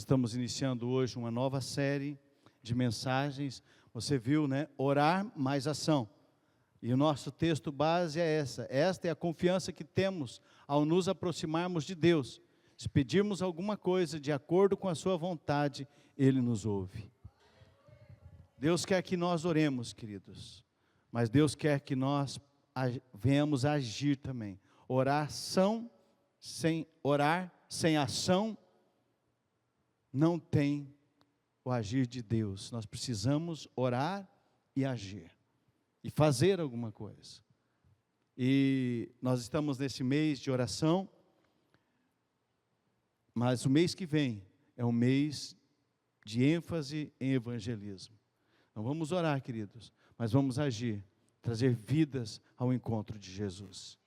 estamos iniciando hoje uma nova série de mensagens. Você viu, né? Orar mais ação. E o nosso texto base é essa. Esta é a confiança que temos ao nos aproximarmos de Deus. Se pedirmos alguma coisa de acordo com a sua vontade, Ele nos ouve. Deus quer que nós oremos, queridos. Mas Deus quer que nós venhamos a agir também. Orar sem ação não tem o agir de Deus. Nós precisamos orar e agir. E fazer alguma coisa. E nós estamos nesse mês de oração. Mas o mês que vem é um mês de ênfase em evangelismo. Não vamos orar, queridos, mas vamos agir. Trazer vidas ao encontro de Jesus.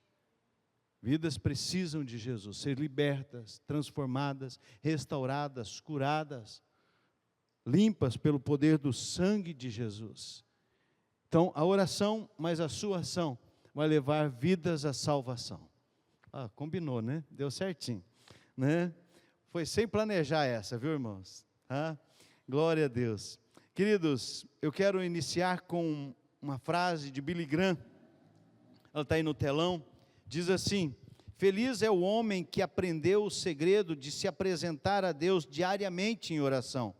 Vidas precisam de Jesus, ser libertas, transformadas, restauradas, curadas, limpas pelo poder do sangue de Jesus. Então, a oração, mas a sua ação, vai levar vidas à salvação. Ah, combinou, né? Deu certinho, né? Foi sem planejar essa, viu, irmãos? Ah, glória a Deus. Queridos, eu quero iniciar com uma frase de Billy Graham. Ela está aí no telão. Diz assim: feliz é o homem que aprendeu o segredo de se apresentar a Deus diariamente em oração.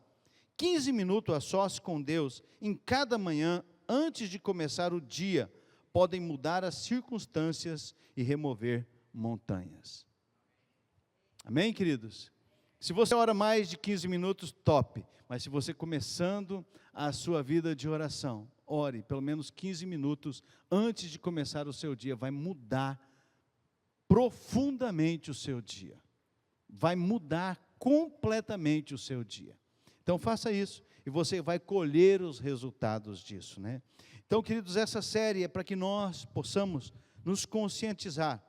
15 minutos a sós com Deus, em cada manhã, antes de começar o dia, podem mudar as circunstâncias e remover montanhas. Amém, queridos? Se você ora mais de 15 minutos, top. Mas se você começando a sua vida de oração, ore pelo menos 15 minutos antes de começar o seu dia. Vai mudar profundamente o seu dia. Vai mudar completamente o seu dia. Então faça isso e você vai colher os resultados disso, né? Então, queridos, essa série é para que nós possamos nos conscientizar.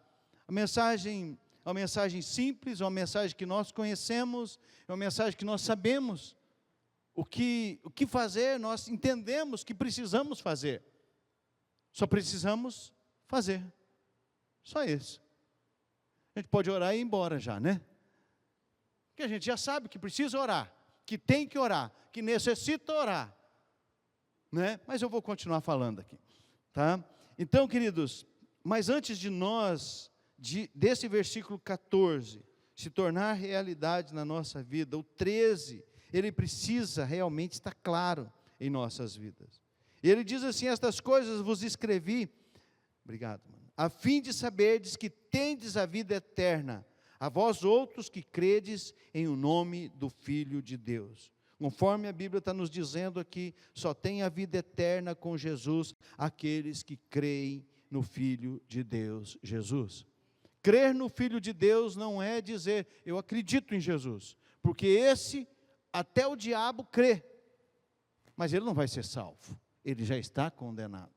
A mensagem é uma mensagem simples, é uma mensagem que nós conhecemos, é uma mensagem que nós sabemos o que fazer, nós entendemos que precisamos fazer. Só precisamos fazer. Só isso. A gente pode orar e ir embora já, né? Porque a gente já sabe que precisa orar, que tem que orar, que necessita orar, né? Mas eu vou continuar falando aqui, tá? Então, queridos, mas antes de nós, desse versículo 14, se tornar realidade na nossa vida, o 13, ele precisa realmente estar claro em nossas vidas. E ele diz assim: estas coisas vos escrevi, obrigado, mano, a fim de saberdes que tendes a vida eterna, a vós outros que credes em o nome do Filho de Deus. Conforme a Bíblia está nos dizendo aqui, só tem a vida eterna com Jesus aqueles que creem no Filho de Deus, Jesus. Crer no Filho de Deus não é dizer, eu acredito em Jesus, porque esse, até o diabo crê, mas ele não vai ser salvo, ele já está condenado.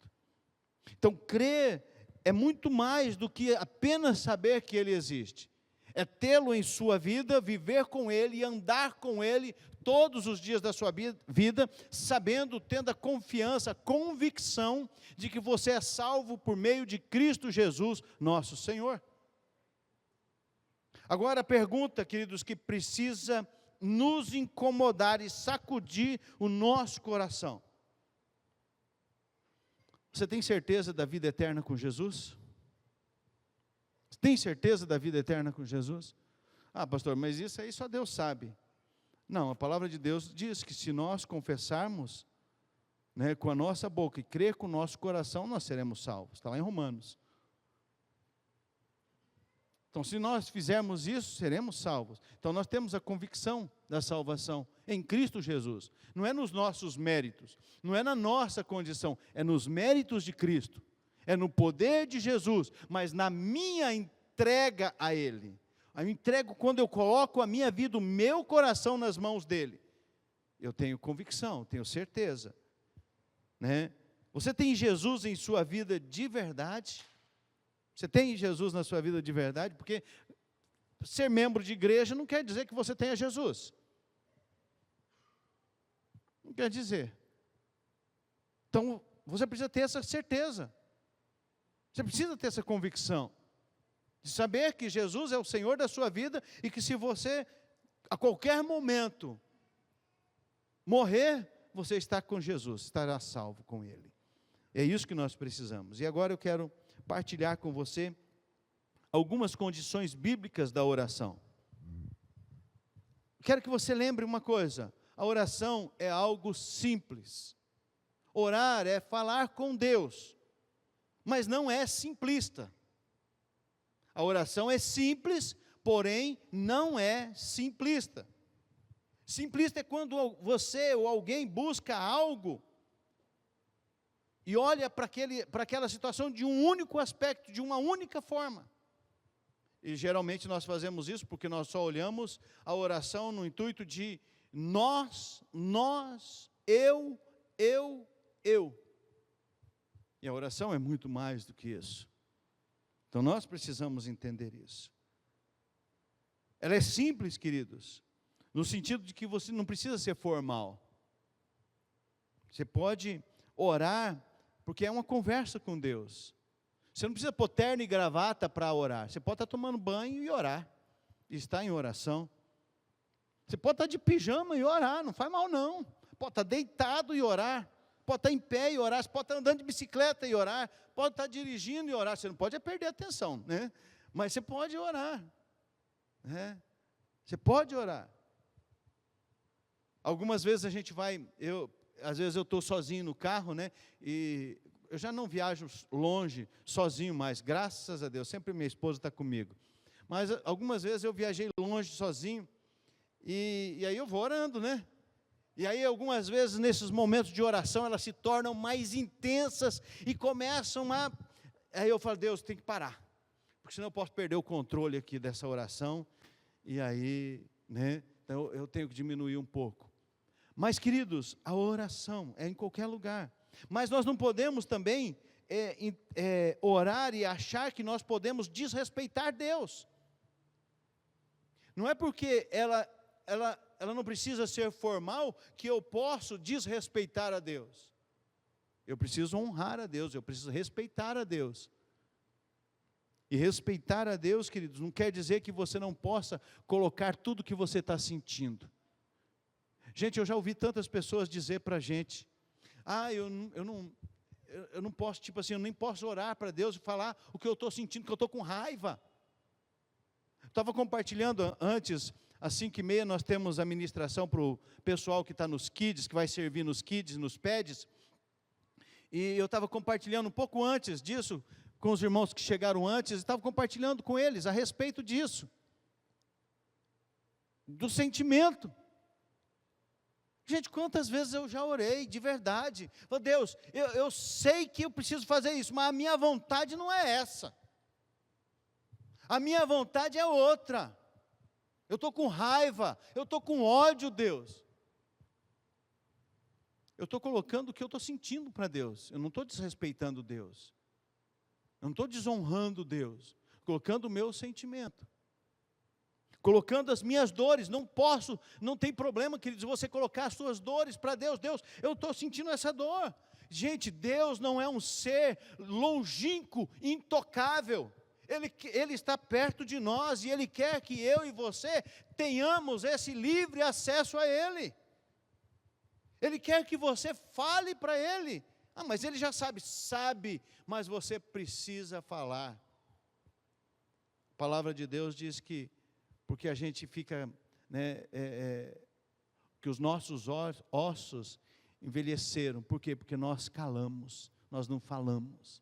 Então, crer é muito mais do que apenas saber que ele existe, é tê-lo em sua vida, viver com ele e andar com ele todos os dias da sua vida, sabendo, tendo a confiança, a convicção de que você é salvo por meio de Cristo Jesus, nosso Senhor. Agora a pergunta, queridos, que precisa nos incomodar e sacudir o nosso coração: você tem certeza da vida eterna com Jesus? Você tem certeza da vida eterna com Jesus? Ah, pastor, mas isso aí só Deus sabe. Não, a palavra de Deus diz que se nós confessarmos, né, com a nossa boca e crer com o nosso coração, nós seremos salvos. Está lá em Romanos. Então, se nós fizermos isso, seremos salvos. Então, nós temos a convicção da salvação em Cristo Jesus. Não é nos nossos méritos, não é na nossa condição, é nos méritos de Cristo. É no poder de Jesus, mas na minha entrega a Ele. Eu entrego quando eu coloco a minha vida, o meu coração nas mãos dEle. Eu tenho convicção, tenho certeza, né? Você tem Jesus em sua vida de verdade? Você tem Jesus na sua vida de verdade? Porque ser membro de igreja não quer dizer que você tenha Jesus. Não quer dizer. Então, você precisa ter essa certeza. Você precisa ter essa convicção. De saber que Jesus é o Senhor da sua vida e que se você a qualquer momento, morrer, você está com Jesus, estará salvo com Ele. É isso que nós precisamos. E agora eu quero partilhar com você algumas condições bíblicas da oração. Quero que você lembre uma coisa: a oração é algo simples. Orar é falar com Deus, mas não é simplista. A oração é simples, porém não é simplista. Simplista é quando você ou alguém busca algo e olha para aquela situação de um único aspecto, de uma única forma. E geralmente nós fazemos isso porque nós só olhamos a oração no intuito de nós, eu. E a oração é muito mais do que isso. Então nós precisamos entender isso. Ela é simples, queridos, no sentido de que você não precisa ser formal. Você pode orar porque é uma conversa com Deus. Você não precisa pôr terno e gravata para orar. Você pode estar tomando banho e orar. E estar em oração. Você pode estar de pijama e orar, não faz mal não. Pode estar deitado e orar. Pode estar em pé e orar. Você pode estar andando de bicicleta e orar. Pode estar dirigindo e orar. Você não pode perder a atenção, né? Mas você pode orar. Né? Você pode orar. Algumas vezes a gente vai, às vezes eu estou sozinho no carro, né? E eu já não viajo longe, sozinho mais, graças a Deus, sempre minha esposa está comigo. Mas algumas vezes eu viajei longe, sozinho, e aí eu vou orando, né? E aí algumas vezes nesses momentos de oração, elas se tornam mais intensas e começam aí eu falo: Deus, tem que parar, porque senão eu posso perder o controle aqui dessa oração, e aí, né? Então eu tenho que diminuir um pouco. Mas, queridos, a oração é em qualquer lugar. Mas nós não podemos também orar e achar que nós podemos desrespeitar Deus. Não é porque ela não precisa ser formal que eu posso desrespeitar a Deus. Eu preciso honrar a Deus, eu preciso respeitar a Deus. E respeitar a Deus, queridos, não quer dizer que você não possa colocar tudo o que você está sentindo. Gente, eu já ouvi tantas pessoas dizer para a gente: eu não posso, tipo assim, eu nem posso orar para Deus e falar o que eu estou sentindo, que eu estou com raiva. Estava compartilhando antes, às 5h30, nós temos a ministração para o pessoal que está nos kids, que vai servir nos kids, nos pads. E eu estava compartilhando um pouco antes disso, com os irmãos que chegaram antes, estava compartilhando com eles a respeito disso. Do sentimento. Gente, quantas vezes eu já orei, de verdade. Falei: Deus, eu sei que eu preciso fazer isso, mas a minha vontade não é essa. A minha vontade é outra. Eu estou com raiva, eu estou com ódio, Deus. Eu estou colocando o que eu estou sentindo para Deus. Eu não estou desrespeitando Deus. Eu não estou desonrando Deus. Colocando o meu sentimento. Colocando as minhas dores. Não tem problema, queridos, você colocar as suas dores para Deus. Deus, eu estou sentindo essa dor. Gente, Deus não é um ser longínquo, intocável. Ele está perto de nós e Ele quer que eu e você tenhamos esse livre acesso a Ele. Ele quer que você fale para Ele. Mas Ele já sabe, mas você precisa falar. A palavra de Deus diz que, porque a gente fica, né, que os nossos ossos envelheceram. Por quê? Porque nós calamos, nós não falamos.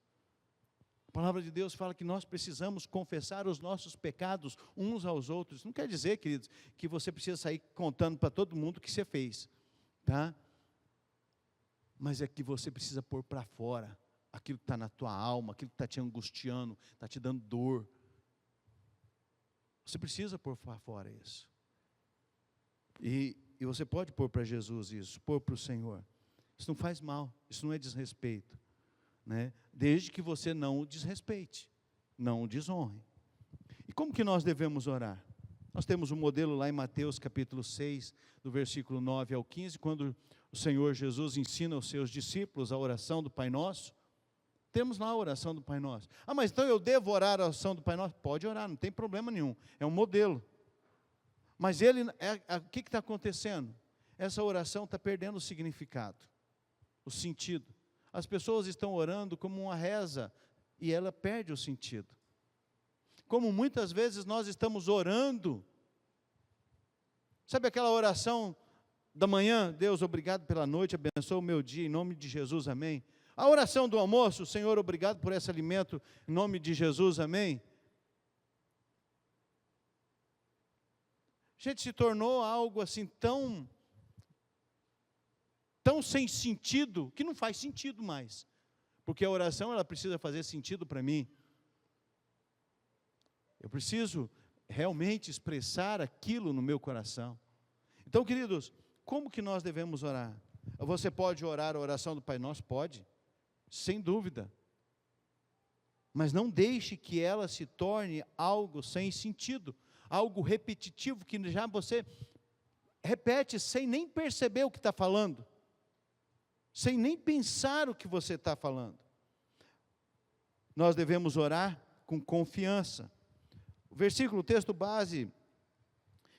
A palavra de Deus fala que nós precisamos confessar os nossos pecados uns aos outros. Não quer dizer, queridos, que você precisa sair contando para todo mundo o que você fez, tá? Mas é que você precisa pôr para fora aquilo que está na tua alma, aquilo que está te angustiando, está te dando dor. Você precisa pôr para fora isso. E você pode pôr para Jesus isso, pôr para o Senhor. Isso não faz mal, isso não é desrespeito, né? Desde que você não o desrespeite, não o desonre. E como que nós devemos orar? Nós temos um modelo lá em Mateus capítulo 6, do versículo 9 ao 15, quando o Senhor Jesus ensina aos seus discípulos a oração do Pai Nosso. Temos lá a oração do Pai Nosso. Mas então eu devo orar a oração do Pai Nosso? Pode orar, não tem problema nenhum, é um modelo. Mas o que está acontecendo? Essa oração está perdendo o significado, o sentido. As pessoas estão orando como uma reza, e ela perde o sentido. Como muitas vezes nós estamos orando, sabe aquela oração da manhã? Deus, obrigado pela noite, abençoa o meu dia, em nome de Jesus, amém. A oração do almoço, Senhor, obrigado por esse alimento, em nome de Jesus, amém. Gente, se tornou algo assim tão sem sentido, que não faz sentido mais. Porque a oração, ela precisa fazer sentido para mim. Eu preciso realmente expressar aquilo no meu coração. Então, queridos, como que nós devemos orar? Você pode orar a oração do Pai Nosso? Pode, sem dúvida. Mas não deixe que ela se torne algo sem sentido, algo repetitivo, que já você repete sem nem perceber o que está falando, sem nem pensar o que você está falando. Nós devemos orar com confiança. O texto base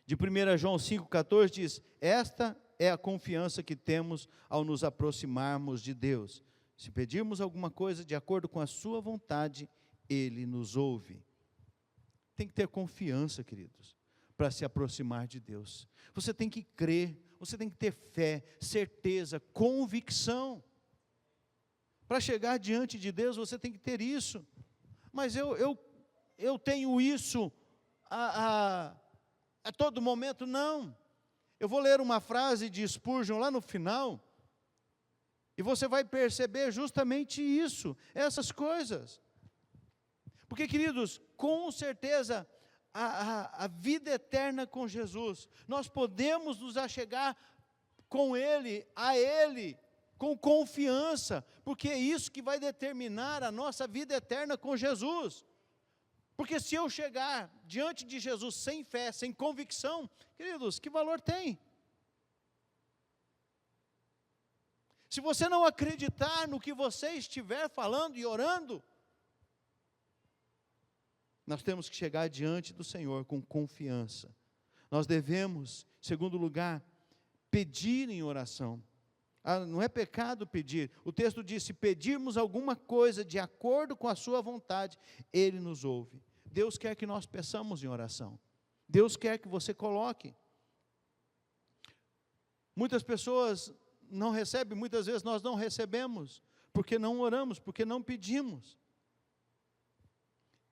de 1 João 5,14 diz: esta é a confiança que temos ao nos aproximarmos de Deus. Se pedirmos alguma coisa de acordo com a sua vontade, Ele nos ouve. Tem que ter confiança, queridos, para se aproximar de Deus. Você tem que crer, você tem que ter fé, certeza, convicção. Para chegar diante de Deus, você tem que ter isso. Mas eu tenho isso a todo momento? Não. Eu vou ler uma frase de Spurgeon lá no final, e você vai perceber justamente isso, essas coisas. Porque, queridos, com certeza, a vida eterna com Jesus, nós podemos nos achegar com Ele, a Ele, com confiança, porque é isso que vai determinar a nossa vida eterna com Jesus. Porque se eu chegar diante de Jesus sem fé, sem convicção, queridos, que valor tem? Se você não acreditar no que você estiver falando e orando, nós temos que chegar diante do Senhor com confiança. Nós devemos, em segundo lugar, pedir em oração. Não é pecado pedir. O texto diz: se pedirmos alguma coisa de acordo com a sua vontade, Ele nos ouve. Deus quer que nós peçamos em oração. Deus quer que você coloque. Muitas pessoas não recebem, muitas vezes nós não recebemos, porque não oramos, porque não pedimos.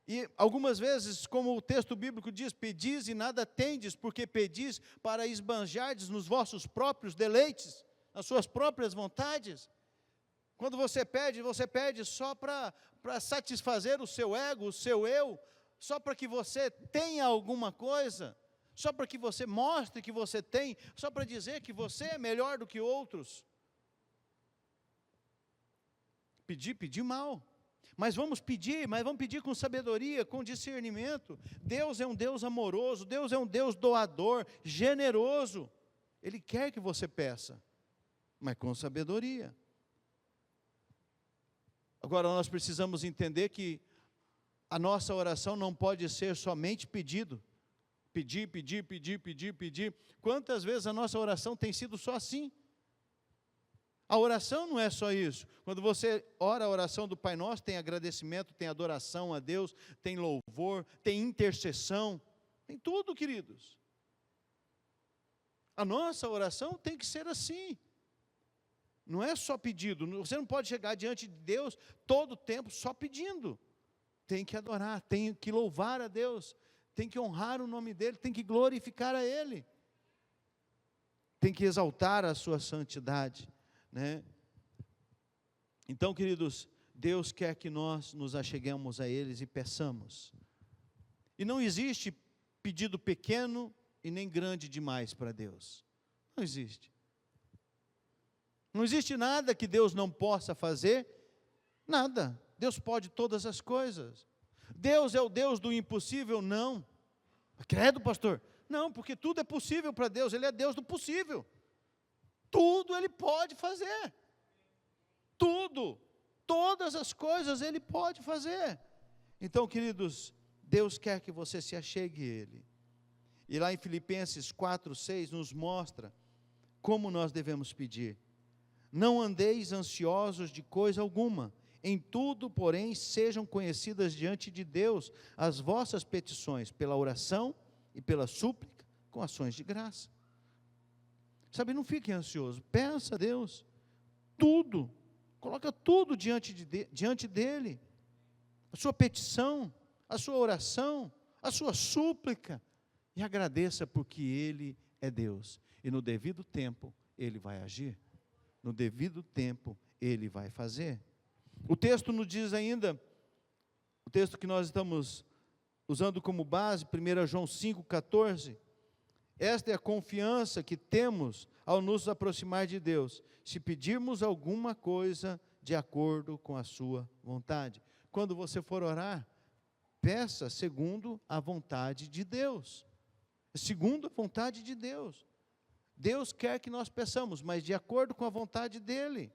E algumas vezes, como o texto bíblico diz: pedis e nada tendes, porque pedis para esbanjardes nos vossos próprios deleites, nas suas próprias vontades. Quando você pede só para satisfazer o seu ego, o seu eu, só para que você tenha alguma coisa, só para que você mostre que você tem, só para dizer que você é melhor do que outros. Pedir mal. Mas vamos pedir com sabedoria, com discernimento. Deus é um Deus amoroso, Deus é um Deus doador, generoso. Ele quer que você peça, mas com sabedoria. Agora nós precisamos entender que a nossa oração não pode ser somente pedido. Pedir. Quantas vezes a nossa oração tem sido só assim? A oração não é só isso. Quando você ora a oração do Pai Nosso, tem agradecimento, tem adoração a Deus, tem louvor, tem intercessão, tem tudo, queridos. A nossa oração tem que ser assim. Não é só pedido. Você não pode chegar diante de Deus todo o tempo só pedindo. Tem que adorar, tem que louvar a Deus, tem que honrar o nome dEle, tem que glorificar a Ele, tem que exaltar a sua santidade, né? Então, queridos, Deus quer que nós nos acheguemos a eles e peçamos. E não existe pedido pequeno e nem grande demais para Deus. Não existe. Não existe nada que Deus não possa fazer, nada. Deus pode todas as coisas. Deus é o Deus do impossível? Não. Credo, pastor? Não, porque tudo é possível para Deus, Ele é Deus do possível. Tudo Ele pode fazer. Tudo. Todas as coisas Ele pode fazer. Então, queridos, Deus quer que você se achegue a Ele. E lá em Filipenses 4:6 nos mostra como nós devemos pedir. Não andeis ansiosos de coisa alguma, em tudo, porém, sejam conhecidas diante de Deus as vossas petições, pela oração e pela súplica, com ações de graça. Sabe, não fique ansioso, peça a Deus tudo, coloca tudo diante dEle, a sua petição, a sua oração, a sua súplica, e agradeça porque Ele é Deus, e no devido tempo Ele vai agir, no devido tempo Ele vai fazer. O texto nos diz ainda, o texto que nós estamos usando como base, 1 João 5,14, esta é a confiança que temos ao nos aproximar de Deus, se pedirmos alguma coisa de acordo com a sua vontade. Quando você for orar, peça segundo a vontade de Deus, segundo a vontade de Deus. Deus quer que nós peçamos, mas de acordo com a vontade dEle.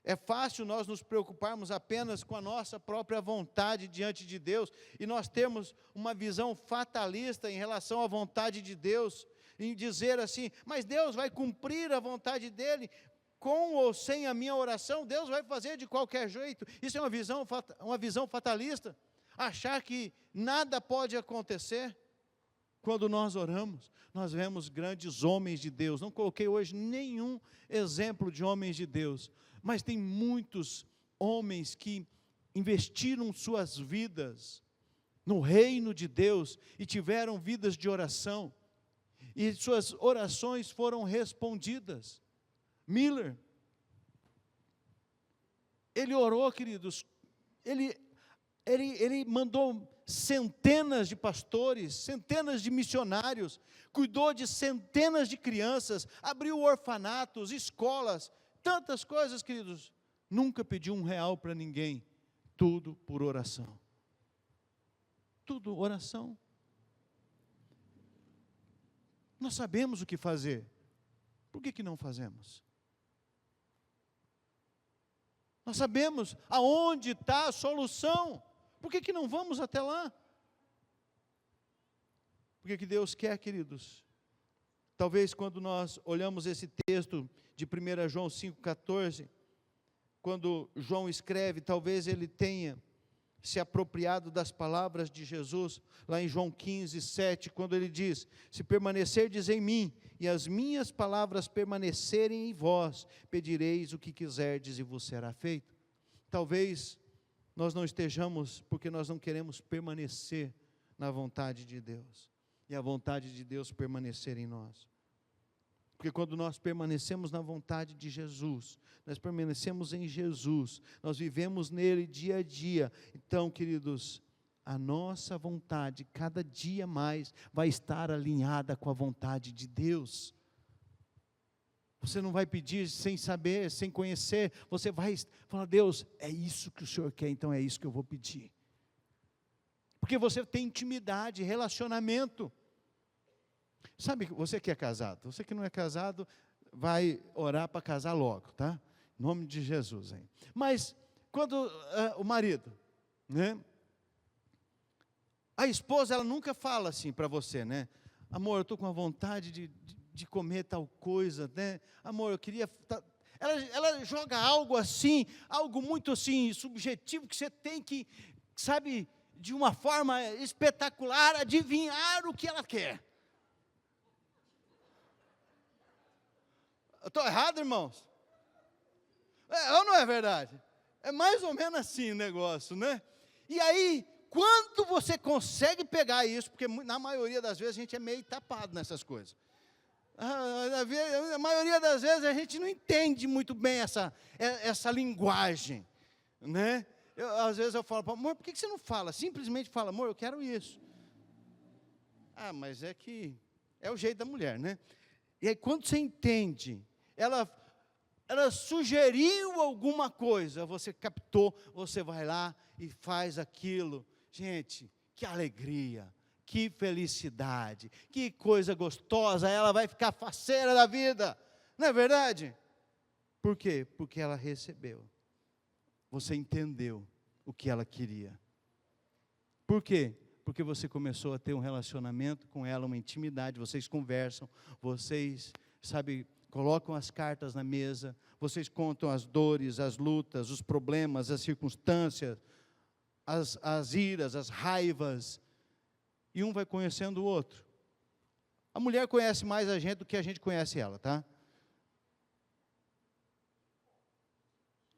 É fácil nós nos preocuparmos apenas com a nossa própria vontade diante de Deus, e nós termos uma visão fatalista em relação à vontade de Deus, em dizer assim, mas Deus vai cumprir a vontade dEle, com ou sem a minha oração, Deus vai fazer de qualquer jeito. Isso é uma visão fatalista, achar que nada pode acontecer. Quando nós oramos, nós vemos grandes homens de Deus. Não coloquei hoje nenhum exemplo de homens de Deus, mas tem muitos homens que investiram suas vidas no reino de Deus e tiveram vidas de oração, e suas orações foram respondidas. Miller, ele orou, queridos, ele mandou centenas de pastores, centenas de missionários, cuidou de centenas de crianças, abriu orfanatos, escolas, tantas coisas, queridos, nunca pediu R$1 para ninguém, tudo por oração, tudo oração. Nós sabemos o que fazer, por que não fazemos? Nós sabemos aonde está a solução, por que não vamos até lá? Porque que Deus quer, queridos? Talvez quando nós olhamos esse texto de 1 João 5,14, quando João escreve, talvez ele tenha se apropriado das palavras de Jesus, lá em João 15:7, quando ele diz, se permanecerdes em mim, e as minhas palavras permanecerem em vós, pedireis o que quiserdes e vos será feito. Talvez nós não estejamos, porque nós não queremos permanecer na vontade de Deus, e a vontade de Deus permanecer em nós. Porque quando nós permanecemos na vontade de Jesus, nós permanecemos em Jesus, nós vivemos nele dia a dia. Então, queridos, a nossa vontade, cada dia mais, vai estar alinhada com a vontade de Deus. Você não vai pedir sem saber, sem conhecer, você vai falar, Deus, é isso que o Senhor quer, então é isso que eu vou pedir. Porque você tem intimidade, relacionamento. Sabe, você que é casado, você que não é casado, vai orar para casar logo, tá? Em nome de Jesus, hein? Mas, quando o marido, né? A esposa, ela nunca fala assim para você, né? Amor, eu estou com a vontade de comer tal coisa, né? Amor, eu queria... Ela joga algo assim, algo muito assim, subjetivo, que você tem que, sabe, de uma forma espetacular, adivinhar o que ela quer. Eu estou errado, irmãos? Ou não é verdade? É mais ou menos assim o negócio, né? E aí, quando você consegue pegar isso, porque na maioria das vezes a gente é meio tapado nessas coisas. A maioria das vezes a gente não entende muito bem essa linguagem, né? Às vezes eu falo, amor, por que você não fala? Simplesmente fala, amor, eu quero isso. Ah, mas é que é o jeito da mulher, né? E aí quando você entende, ela sugeriu alguma coisa, você captou, você vai lá e faz aquilo. Gente, que alegria, que felicidade, que coisa gostosa, ela vai ficar faceira da vida, não é verdade? Por quê? Porque ela recebeu, você entendeu o que ela queria. Por quê? Porque você começou a ter um relacionamento com ela, uma intimidade, vocês conversam, vocês, sabe, colocam as cartas na mesa, vocês contam as dores, as lutas, os problemas, as circunstâncias, as iras, as raivas, e um vai conhecendo o outro. A mulher conhece mais a gente do que a gente conhece ela, tá?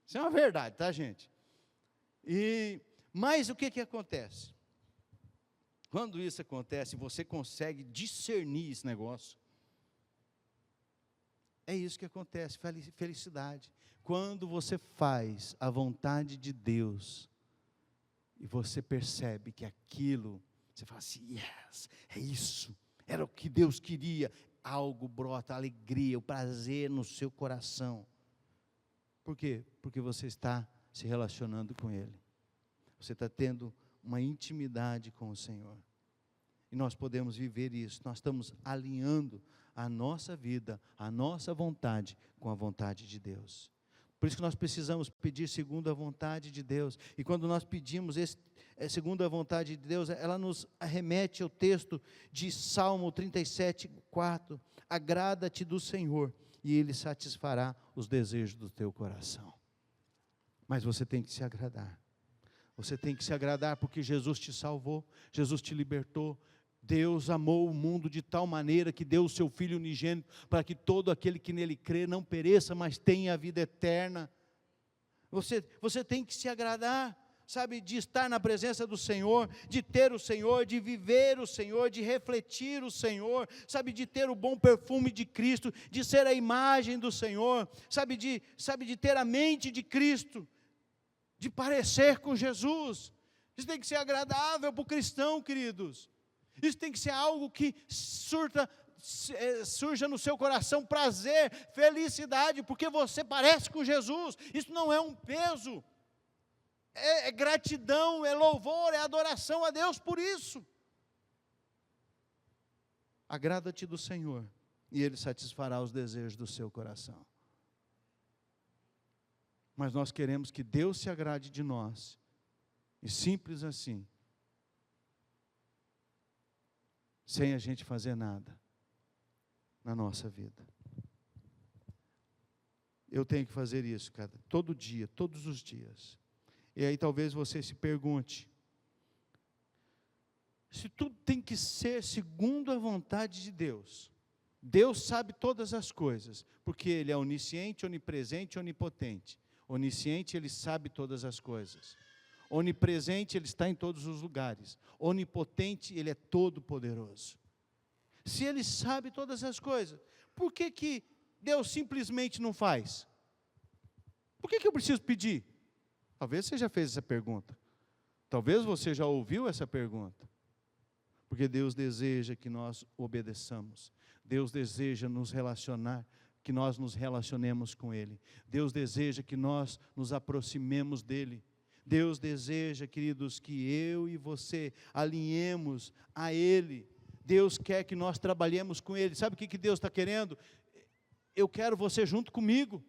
Isso é uma verdade, tá, gente? Mas o que acontece? Quando isso acontece, você consegue discernir esse negócio. É isso que acontece, felicidade. Quando você faz a vontade de Deus, e você percebe que aquilo, você fala assim, yes, é isso, era o que Deus queria, algo brota, a alegria, o prazer no seu coração. Por quê? Porque você está se relacionando com Ele. Você está tendo uma intimidade com o Senhor. E nós podemos viver isso. Nós estamos alinhando a nossa vida, a nossa vontade com a vontade de Deus. Por isso que nós precisamos pedir segundo a vontade de Deus. E quando nós pedimos segundo a vontade de Deus, ela nos arremete ao texto de Salmo 37:4. Agrada-te do Senhor, e Ele satisfará os desejos do teu coração. Mas você tem que se agradar. Você tem que se agradar porque Jesus te salvou, Jesus te libertou. Deus amou o mundo de tal maneira que deu o seu Filho unigênito para que todo aquele que nele crê não pereça, mas tenha a vida eterna. Você tem que se agradar, sabe, de estar na presença do Senhor, de ter o Senhor, de viver o Senhor, de refletir o Senhor, sabe, de ter o bom perfume de Cristo, de ser a imagem do Senhor, sabe, de ter a mente de Cristo, de parecer com Jesus. Isso tem que ser agradável para o cristão, queridos. Isso tem que ser algo que surja no seu coração prazer, felicidade, porque você parece com Jesus. Isso não é um peso, é gratidão, é louvor, é adoração a Deus por isso. Agrada-te do Senhor, e Ele satisfará os desejos do seu coração. Mas nós queremos que Deus se agrade de nós, e simples assim, sem a gente fazer nada na nossa vida. Eu tenho que fazer isso, todo dia, todos os dias. E aí talvez você se pergunte, se tudo tem que ser segundo a vontade de Deus, Deus sabe todas as coisas, porque Ele é onisciente, onipresente, onipotente. Onisciente, Ele sabe todas as coisas. Onipresente, Ele está em todos os lugares. Onipotente, Ele é todo poderoso. Se Ele sabe todas as coisas, por que Deus simplesmente não faz? Por que eu preciso pedir? Talvez você já fez essa pergunta. Talvez você já ouviu essa pergunta. Porque Deus deseja que nós obedeçamos. Deus deseja nos relacionar, que nós nos relacionemos com Ele. Deus deseja que nós nos aproximemos dEle. Deus deseja, queridos, que eu e você alinhemos a Ele. Deus quer que nós trabalhemos com Ele. Sabe o que Deus está querendo? Eu quero você junto comigo.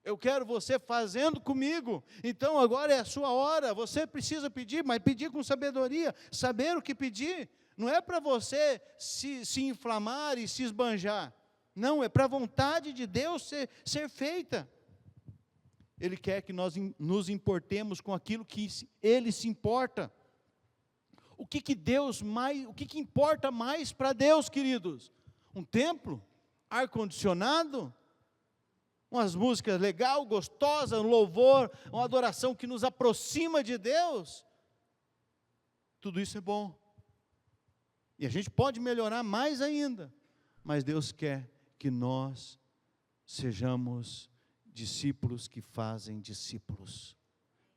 Eu quero você fazendo comigo. Então agora é a sua hora. Você precisa pedir, mas pedir com sabedoria. Saber o que pedir. Não é para você se inflamar e se esbanjar. Não, é para a vontade de Deus ser feita. Ele quer que nós nos importemos com aquilo que Ele se importa. O que importa mais para Deus, queridos? Um templo? Ar-condicionado? Umas músicas legais, gostosas, um louvor, uma adoração que nos aproxima de Deus? Tudo isso é bom. E a gente pode melhorar mais ainda. Mas Deus quer que nós sejamos discípulos que fazem discípulos.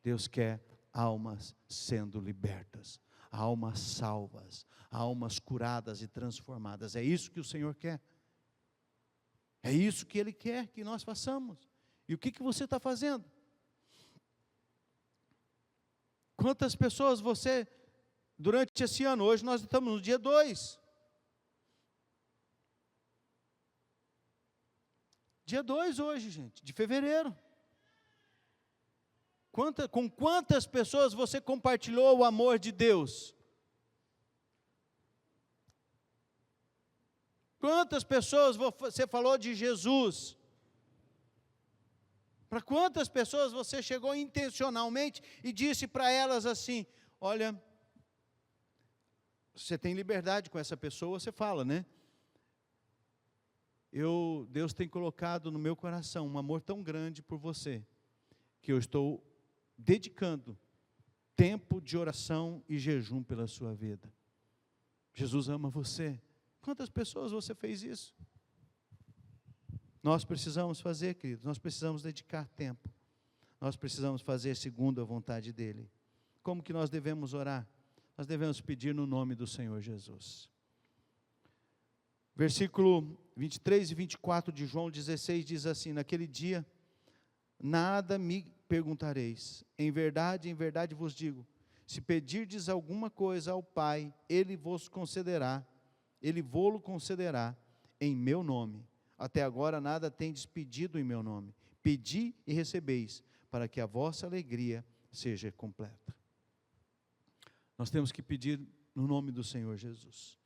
Deus quer almas sendo libertas, almas salvas, almas curadas e transformadas. É isso que o Senhor quer. É isso que Ele quer que nós façamos. E o que você está fazendo? Quantas pessoas você, durante esse ano, hoje nós estamos no dia 2. Dia 2 hoje, gente, de fevereiro. Com quantas pessoas você compartilhou o amor de Deus? Quantas pessoas você falou de Jesus? Para quantas pessoas você chegou intencionalmente e disse para elas assim: olha, você tem liberdade com essa pessoa, você fala, né? Deus tem colocado no meu coração um amor tão grande por você, que eu estou dedicando tempo de oração e jejum pela sua vida. Jesus ama você. Quantas pessoas você fez isso? Nós precisamos fazer, queridos, nós precisamos dedicar tempo. Nós precisamos fazer segundo a vontade dEle. Como que nós devemos orar? Nós devemos pedir no nome do Senhor Jesus. Versículo 23 e 24 de João 16 diz assim: naquele dia, nada me perguntareis, em verdade vos digo, se pedirdes alguma coisa ao Pai, Ele vô-lo concederá em meu nome. Até agora nada tendes pedido em meu nome. Pedi e recebeis, para que a vossa alegria seja completa. Nós temos que pedir no nome do Senhor Jesus.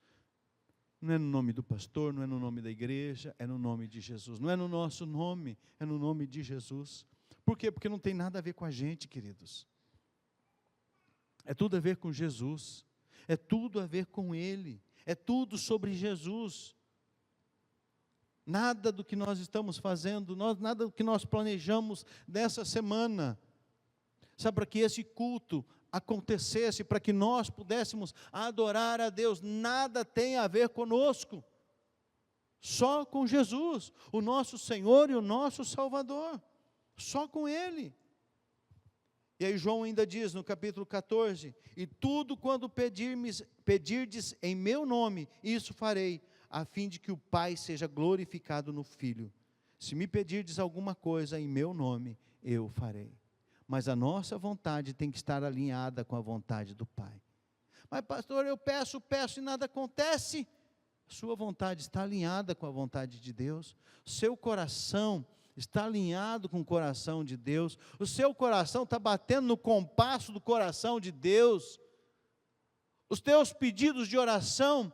Não é no nome do pastor, não é no nome da igreja, é no nome de Jesus. Não é no nosso nome, é no nome de Jesus. Por quê? Porque não tem nada a ver com a gente, queridos. É tudo a ver com Jesus. É tudo a ver com Ele. É tudo sobre Jesus. Nada do que nós estamos fazendo, nada do que nós planejamos nessa semana, sabe, para que esse culto acontecesse, para que nós pudéssemos adorar a Deus, nada tem a ver conosco, só com Jesus, o nosso Senhor e o nosso Salvador, só com Ele. E aí João ainda diz no capítulo 14, e tudo quando pedirdes em meu nome, isso farei, a fim de que o Pai seja glorificado no Filho. Se me pedirdes alguma coisa em meu nome, eu farei. Mas a nossa vontade tem que estar alinhada com a vontade do Pai. Mas pastor, eu peço e nada acontece. Sua vontade está alinhada com a vontade de Deus. Seu coração está alinhado com o coração de Deus. O seu coração está batendo no compasso do coração de Deus. Os teus pedidos de oração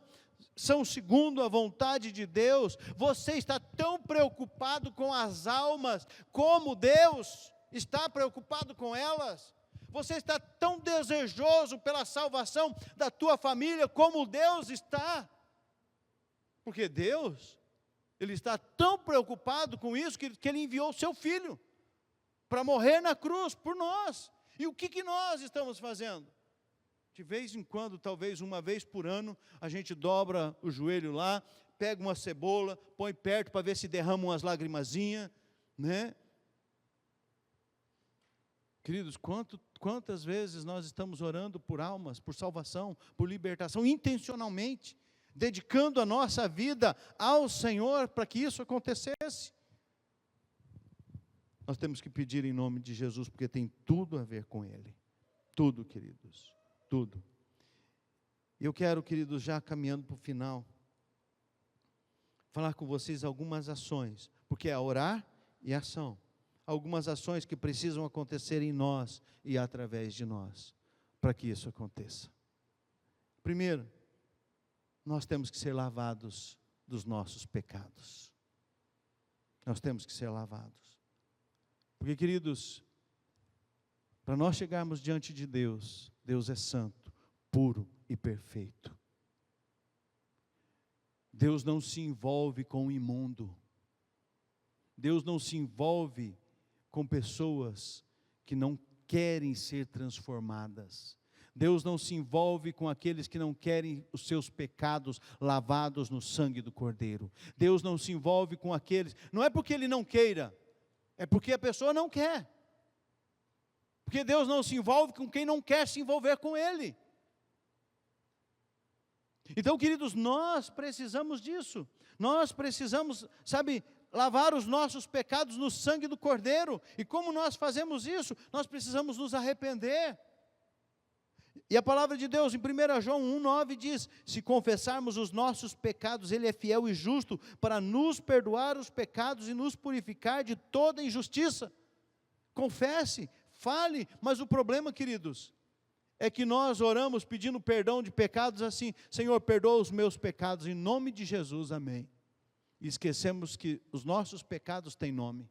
são segundo a vontade de Deus. Você está tão preocupado com as almas como Deus está preocupado com elas. Você está tão desejoso pela salvação da tua família como Deus está. Porque Deus, Ele está tão preocupado com isso que Ele enviou o seu Filho para morrer na cruz por nós. E o que nós estamos fazendo? De vez em quando, talvez uma vez por ano, a gente dobra o joelho lá, pega uma cebola, põe perto para ver se derrama umas lagrimazinhas, né? Queridos, quantas vezes nós estamos orando por almas, por salvação, por libertação, intencionalmente, dedicando a nossa vida ao Senhor para que isso acontecesse? Nós temos que pedir em nome de Jesus, porque tem tudo a ver com Ele. Tudo, queridos. Tudo. Eu quero, queridos, já caminhando para o final, falar com vocês algumas ações, porque é orar e ação. Algumas ações que precisam acontecer em nós e através de nós, para que isso aconteça. Primeiro, nós temos que ser lavados dos nossos pecados. Nós temos que ser lavados. Porque, queridos, para nós chegarmos diante de Deus, Deus é santo, puro e perfeito. Deus não se envolve com o imundo. Deus não se envolve com pessoas que não querem ser transformadas. Deus não se envolve com aqueles que não querem os seus pecados lavados no sangue do Cordeiro. Deus não se envolve com aqueles, não é porque Ele não queira, é porque a pessoa não quer. Porque Deus não se envolve com quem não quer se envolver com Ele. Então, queridos, nós precisamos disso. Nós precisamos, lavar os nossos pecados no sangue do Cordeiro. E como nós fazemos isso? Nós precisamos nos arrepender. E a palavra de Deus, em 1 João 1,9 diz, se confessarmos os nossos pecados, Ele é fiel e justo para nos perdoar os pecados e nos purificar de toda injustiça. Confesse, fale, mas o problema, queridos, é que nós oramos pedindo perdão de pecados assim, Senhor, perdoa os meus pecados, em nome de Jesus, amém. E esquecemos que os nossos pecados têm nome.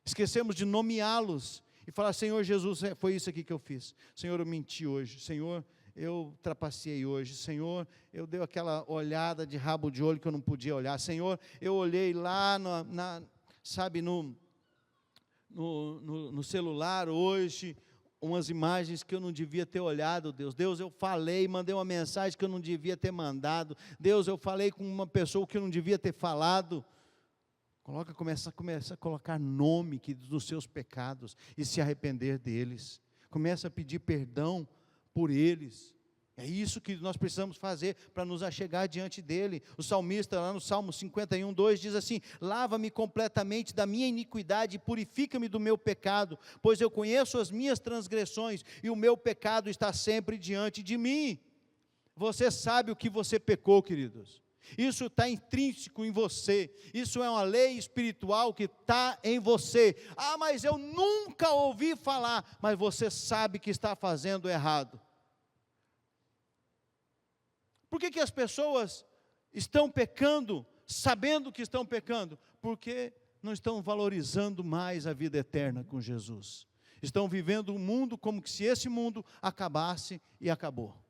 Esquecemos de nomeá-los e falar: Senhor Jesus, foi isso aqui que eu fiz. Senhor, eu menti hoje. Senhor, eu trapaceei hoje. Senhor, eu dei aquela olhada de rabo de olho que eu não podia olhar. Senhor, eu olhei lá no celular hoje, umas imagens que eu não devia ter olhado, Deus. Deus, eu falei, mandei uma mensagem que eu não devia ter mandado. Deus, eu falei com uma pessoa que eu não devia ter falado. Começa a colocar nome dos seus pecados e se arrepender deles. Começa a pedir perdão por eles. É isso que nós precisamos fazer para nos achegar diante dele. O salmista, lá no Salmo 51, 2, diz assim: lava-me completamente da minha iniquidade e purifica-me do meu pecado, pois eu conheço as minhas transgressões e o meu pecado está sempre diante de mim. Você sabe o que você pecou, queridos. Isso está intrínseco em você. Isso é uma lei espiritual que está em você. Ah, mas eu nunca ouvi falar. Mas você sabe que está fazendo errado. Por que as pessoas estão pecando, sabendo que estão pecando? Porque não estão valorizando mais a vida eterna com Jesus. Estão vivendo um mundo como se esse mundo acabasse e acabou.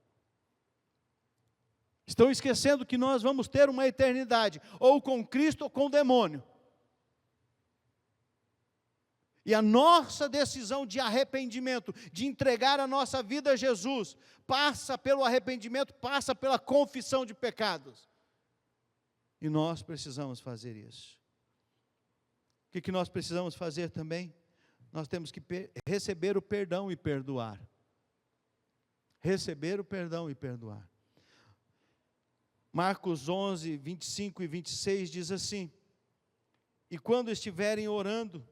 Estão esquecendo que nós vamos ter uma eternidade, ou com Cristo ou com o demônio. E a nossa decisão de arrependimento, de entregar a nossa vida a Jesus, passa pelo arrependimento, passa pela confissão de pecados. E nós precisamos fazer isso. O que nós precisamos fazer também? Nós temos que receber o perdão e perdoar. Receber o perdão e perdoar. Marcos 11, 25 e 26 diz assim: e quando estiverem orando,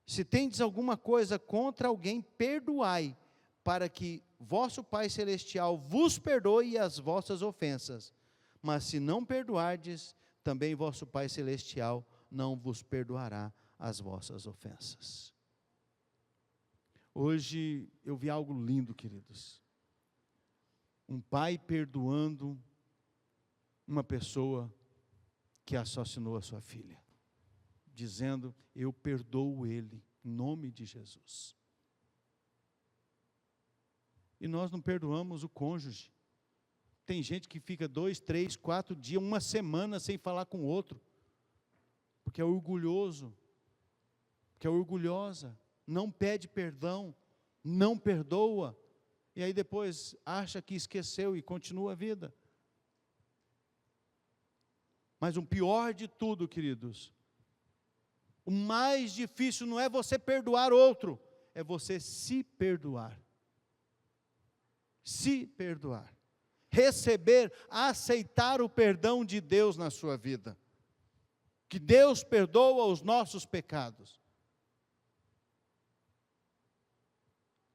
se tendes alguma coisa contra alguém, perdoai, para que vosso Pai Celestial vos perdoe as vossas ofensas. Mas se não perdoardes, também vosso Pai Celestial não vos perdoará as vossas ofensas. Hoje eu vi algo lindo, queridos. Um pai perdoando uma pessoa que assassinou a sua filha, dizendo: eu perdoo ele, em nome de Jesus. E nós não perdoamos o cônjuge. Tem gente que fica 2, 3, 4 dias, uma semana sem falar com o outro, porque é orgulhoso, porque é orgulhosa, não pede perdão, não perdoa, e aí depois acha que esqueceu e continua a vida. Mas o pior de tudo, queridos, o mais difícil não é você perdoar outro, é você se perdoar. Se perdoar. Receber, aceitar o perdão de Deus na sua vida. Que Deus perdoa os nossos pecados.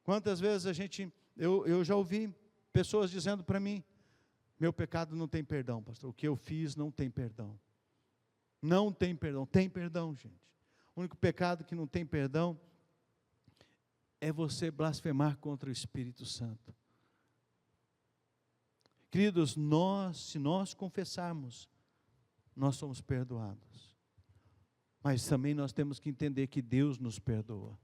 Quantas vezes eu já ouvi pessoas dizendo para mim: meu pecado não tem perdão, pastor. O que eu fiz não tem perdão. Não tem perdão. Tem perdão, gente. O único pecado que não tem perdão é você blasfemar contra o Espírito Santo. Queridos, se nós confessarmos, nós somos perdoados. Mas também nós temos que entender que Deus nos perdoa.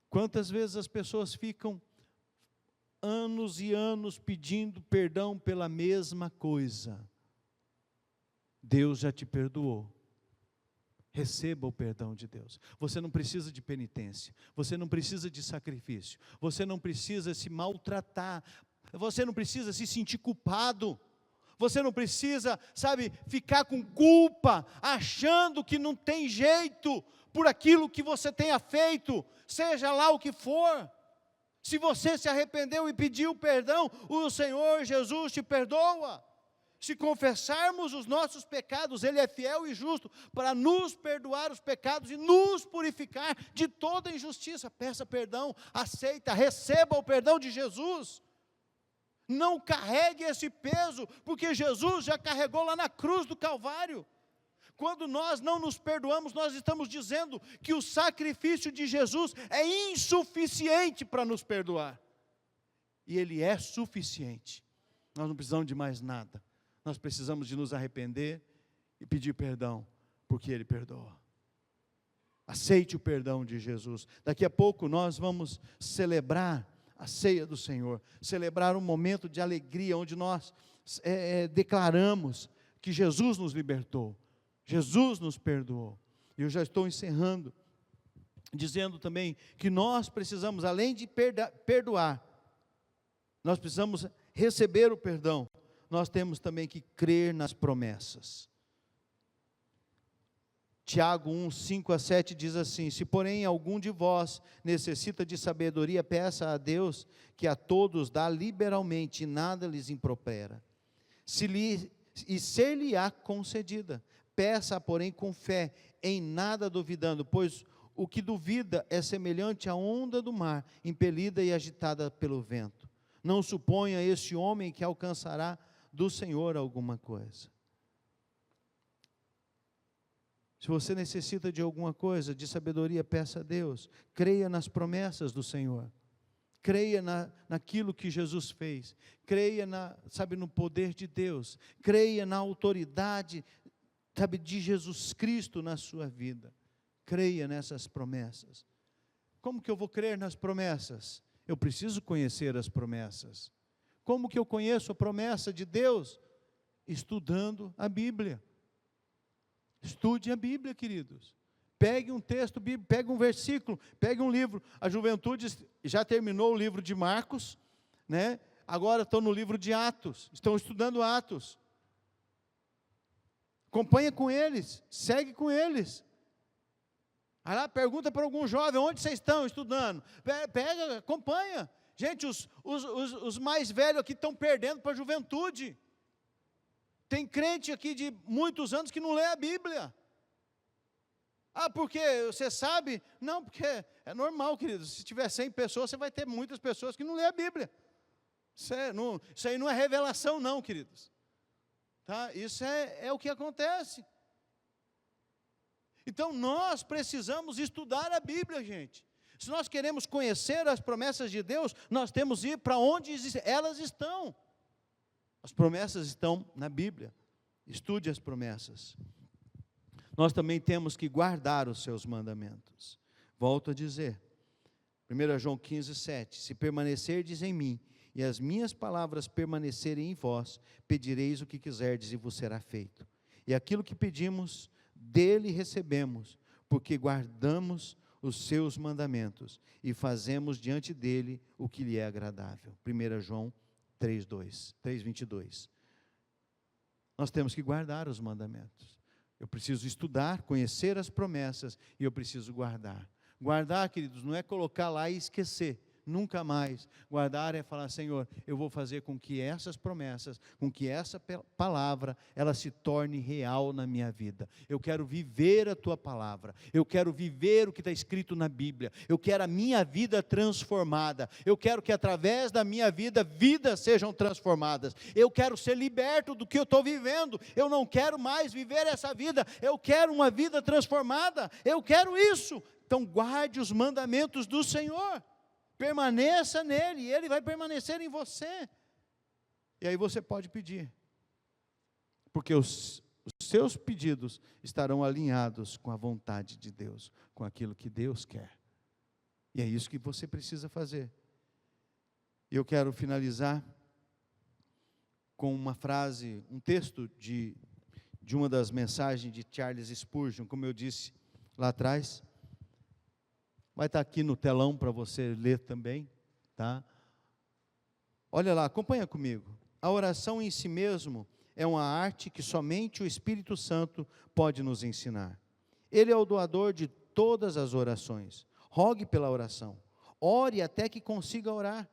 Quantas vezes as pessoas ficam anos e anos pedindo perdão pela mesma coisa? Deus já te perdoou. Receba o perdão de Deus. Você não precisa de penitência, você não precisa de sacrifício, você não precisa se maltratar, você não precisa se sentir culpado, você não precisa, ficar com culpa, achando que não tem jeito por aquilo que você tenha feito, seja lá o que for. Se você se arrependeu e pediu perdão, o Senhor Jesus te perdoa. Se confessarmos os nossos pecados, Ele é fiel e justo para nos perdoar os pecados e nos purificar de toda injustiça. Peça perdão, aceita, receba o perdão de Jesus. Não carregue esse peso, porque Jesus já carregou lá na cruz do Calvário. Quando nós não nos perdoamos, nós estamos dizendo que o sacrifício de Jesus é insuficiente para nos perdoar. E Ele é suficiente. Nós não precisamos de mais nada. nós precisamos de nos arrepender e pedir perdão, porque Ele perdoa. Aceite o perdão de Jesus. Daqui a pouco nós vamos celebrar a ceia do Senhor, celebrar um momento de alegria, onde nós declaramos que Jesus nos libertou, Jesus nos perdoou. E eu já estou encerrando, dizendo também que nós precisamos, além de perdoar, nós precisamos receber o perdão, nós temos também que crer nas promessas. Tiago 1, 5-7 diz assim: se porém algum de vós necessita de sabedoria, peça a Deus, que a todos dá liberalmente, e nada lhes impropera. Ser-lhe-á concedida. Peça, porém, com fé, em nada duvidando, pois o que duvida é semelhante à onda do mar, impelida e agitada pelo vento. Não suponha esse homem que alcançará do Senhor alguma coisa. Se você necessita de alguma coisa, de sabedoria, peça a Deus. Creia nas promessas do Senhor. Creia naquilo que Jesus fez. Creia no poder de Deus. Creia na autoridade, de Jesus Cristo na sua vida. Creia nessas promessas. Como que eu vou crer nas promessas? Eu preciso conhecer as promessas. Como que eu conheço a promessa de Deus? Estudando a Bíblia. Estude a Bíblia, queridos. Pegue um texto bíblico, pegue um versículo, pegue um livro. A juventude já terminou o livro de Marcos, né? Agora estão no livro de Atos, estão estudando Atos. Acompanha com eles, segue com eles. Aí lá pergunta para algum jovem: onde vocês estão estudando? Pega, acompanha. Gente, os mais velhos aqui estão perdendo para a juventude. Tem crente aqui de muitos anos que não lê a Bíblia. Ah, porque você sabe? Não, porque é normal, querido. Se tiver 100 pessoas, você vai ter muitas pessoas que não lê a Bíblia. Isso aí não é revelação não, queridos. Tá? Isso é o que acontece. Então, nós precisamos estudar a Bíblia, gente. Se nós queremos conhecer as promessas de Deus, nós temos que ir para onde elas estão. As promessas estão na Bíblia. Estude as promessas. Nós também temos que guardar os seus mandamentos. Volto a dizer, 1 João 15, 7, se permanecerdes em mim, e as minhas palavras permanecerem em vós, pedireis o que quiserdes e vos será feito. E aquilo que pedimos, dele recebemos, porque guardamos os seus mandamentos, e fazemos diante dele o que lhe é agradável. 1 João 3:22. Nós temos que guardar os mandamentos. Eu preciso estudar, conhecer as promessas, e eu preciso guardar. Guardar, queridos, não é colocar lá e esquecer, nunca mais. Guardar é falar: Senhor, eu vou fazer com que essas promessas, com que essa palavra, ela se torne real na minha vida. Eu quero viver a tua palavra, eu quero viver o que está escrito na Bíblia, eu quero a minha vida transformada, eu quero que através da minha vida, vidas sejam transformadas, eu quero ser liberto do que eu estou vivendo, eu não quero mais viver essa vida, eu quero uma vida transformada, eu quero isso. Então guarde os mandamentos do Senhor, permaneça nele, e ele vai permanecer em você. E aí você pode pedir, porque os seus pedidos estarão alinhados com a vontade de Deus, com aquilo que Deus quer. E é isso que você precisa fazer. Eu quero finalizar com uma frase, um texto de uma das mensagens de Charles Spurgeon, como eu disse lá atrás. Vai estar aqui no telão para você ler também, tá? Olha lá, acompanha comigo. A oração em si mesmo é uma arte que somente o Espírito Santo pode nos ensinar. Ele é o doador de todas as orações. Rogue pela oração. Ore até que consiga orar.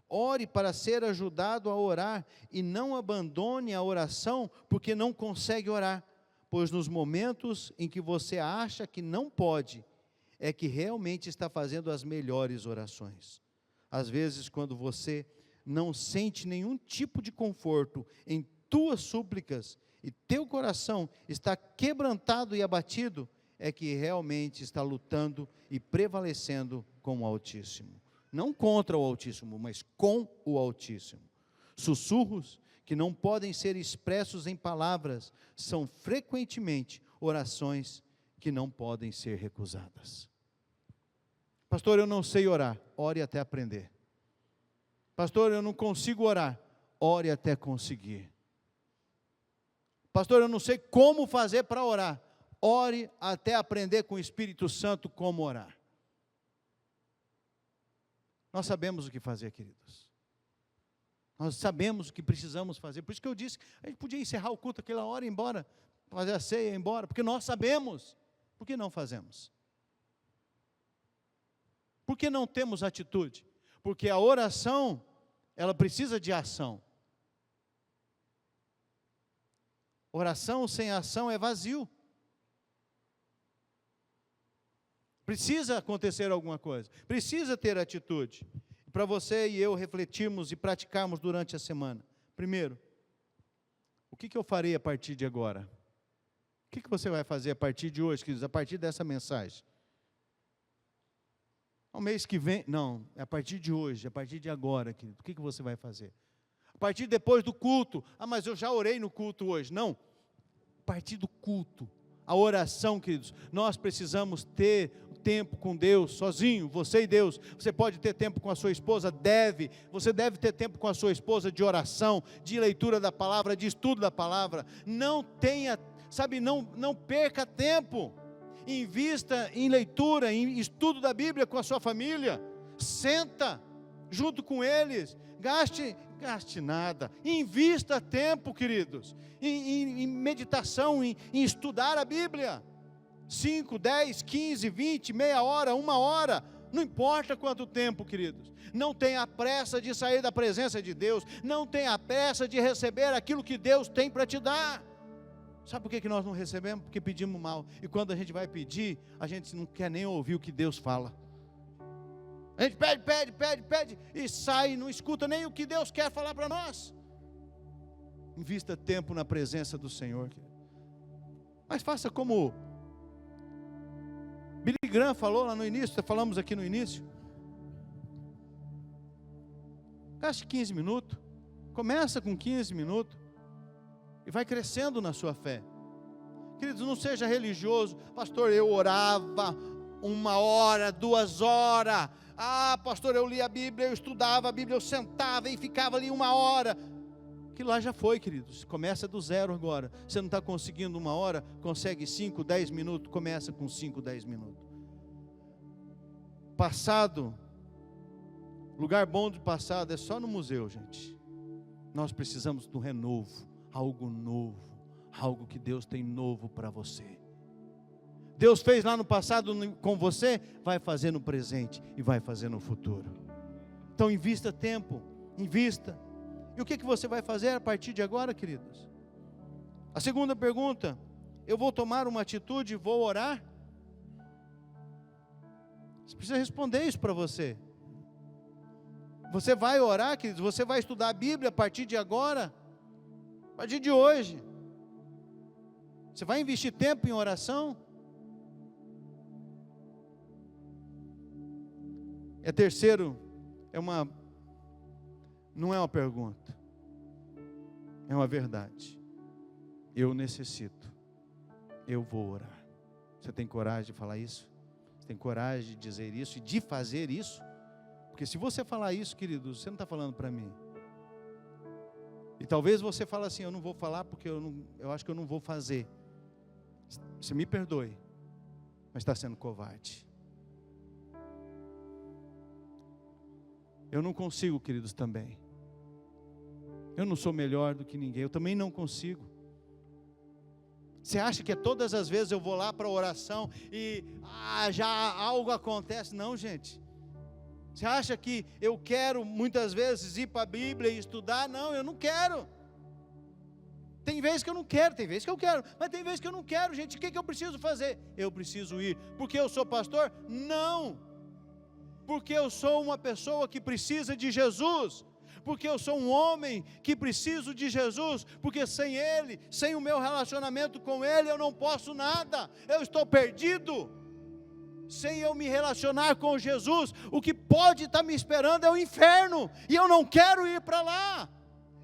Ore para ser ajudado a orar e não abandone a oração porque não consegue orar, pois nos momentos em que você acha que não pode, é que realmente está fazendo as melhores orações. Às vezes, quando você não sente nenhum tipo de conforto em tuas súplicas, e teu coração está quebrantado e abatido, é que realmente está lutando e prevalecendo com o Altíssimo. Não contra o Altíssimo, mas com o Altíssimo. Sussurros que não podem ser expressos em palavras, são frequentemente orações que não podem ser recusadas. Pastor, eu não sei orar. Ore até aprender. Pastor, eu não consigo orar. Ore até conseguir. Pastor, eu não sei como fazer para orar. Ore até aprender com o Espírito Santo como orar. Nós sabemos o que fazer, queridos. Nós sabemos o que precisamos fazer. Por isso que eu disse, a gente podia encerrar o culto aquela hora e ir embora, fazer a ceia e ir embora, porque nós sabemos. Por que não fazemos? Por que não temos atitude? Porque a oração, ela precisa de ação. Oração sem ação é vazio. Precisa acontecer alguma coisa, precisa ter atitude. Para você e eu refletirmos e praticarmos durante a semana. Primeiro, o que eu farei a partir de agora? O que você vai fazer a partir de hoje, queridos, a partir dessa mensagem? Ao mês que vem, não, é a partir de hoje, a partir de agora, querido, o que você vai fazer? A partir depois do culto, mas eu já orei no culto hoje. Não, a partir do culto, a oração, queridos, nós precisamos ter tempo com Deus, sozinho, você e Deus. Você pode ter tempo com a sua esposa, você deve ter tempo com a sua esposa de oração, de leitura da palavra, de estudo da palavra. Não tenha, não perca tempo. Invista em leitura, em estudo da Bíblia com a sua família. Senta junto com eles. Gaste nada. Invista tempo, queridos, em meditação, em estudar a Bíblia. 5, 10, 15, 20, meia hora, 1 hora. Não importa quanto tempo, queridos. Não tenha pressa de sair da presença de Deus. Não tenha pressa de receber aquilo que Deus tem para te dar. Sabe por que nós não recebemos? Porque pedimos mal. E quando a gente vai pedir, a gente não quer nem ouvir o que Deus fala. A gente pede, e sai, não escuta nem o que Deus quer falar para nós. Invista tempo na presença do Senhor. Mas faça como Billy Graham falou lá no início, falamos aqui no início. Gaste 15 minutos. Começa com 15 minutos. E vai crescendo na sua fé. Queridos, não seja religioso. Pastor, eu orava 1 hora, 2 horas. Pastor, eu lia a Bíblia, eu estudava a Bíblia, eu sentava e ficava ali 1 hora. Que lá já foi, queridos. Começa do zero agora. Você não está conseguindo 1 hora, consegue 5, 10 minutos, começa com 5, 10 minutos. Passado, lugar bom de passado é só no museu, gente. Nós precisamos do renovo. Algo novo, algo que Deus tem novo para você. Deus fez lá no passado com você, vai fazer no presente e vai fazer no futuro. Então invista tempo, invista. E o que você vai fazer a partir de agora, queridos? A segunda pergunta, eu vou tomar uma atitude e vou orar? Você precisa responder isso para você. Você vai orar, queridos? Você vai estudar a Bíblia a partir de agora? A partir de hoje, você vai investir tempo em oração? Terceiro, não é uma pergunta, é uma verdade. Eu necessito, eu vou orar. Você tem coragem de falar isso? Você tem coragem de dizer isso e de fazer isso? Porque se você falar isso, querido, você não está falando para mim. E talvez você fale assim, eu não vou falar porque eu acho que eu não vou fazer. Você me perdoe, mas está sendo covarde. Eu não consigo, queridos, também. Eu não sou melhor do que ninguém, eu também não consigo. Você acha que é todas as vezes eu vou lá para a oração e já algo acontece? Não, gente. Você acha que eu quero muitas vezes ir para a Bíblia e estudar? Não, eu não quero. Tem vezes que eu não quero, tem vezes que eu quero, mas tem vezes que eu não quero, gente. O que eu preciso fazer? Eu preciso ir. Porque eu sou pastor? Não. Porque eu sou uma pessoa que precisa de Jesus. Porque eu sou um homem que preciso de Jesus. Porque sem Ele, sem o meu relacionamento com Ele, eu não posso nada. Eu estou perdido. Sem eu me relacionar com Jesus, o que pode estar me esperando é o inferno, e eu não quero ir para lá.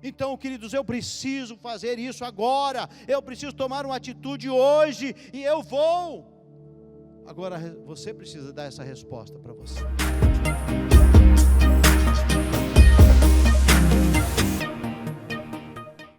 Então, queridos, eu preciso fazer isso agora, eu preciso tomar uma atitude hoje, e eu vou. Agora, você precisa dar essa resposta para você.